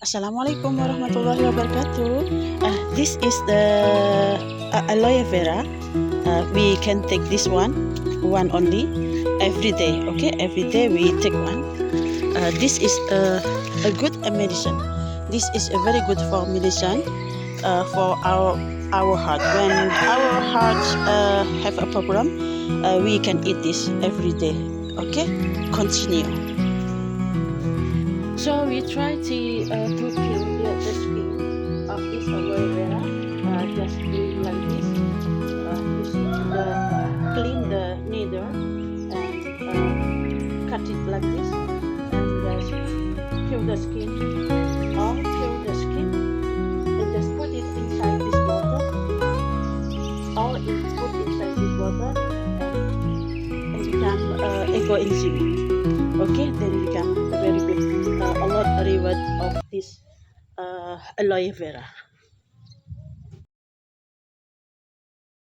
Assalamualaikum warahmatullahi wabarakatuh. This is the aloe vera. We can take this one only, every day. Okay, every day we take one. This is a good medicine. This is a very good for medicine for our heart. When our heart have a problem, we can eat this every day. Okay, continue. So we try to kill the skin of this aloe vera. Just do like this. Clean the needle and cut it like this, and just peel the skin. Or peel the skin and just put it inside this water. Or put inside this water and become eco enzyme. Okay, then become a very good a lot reward of this aloe vera.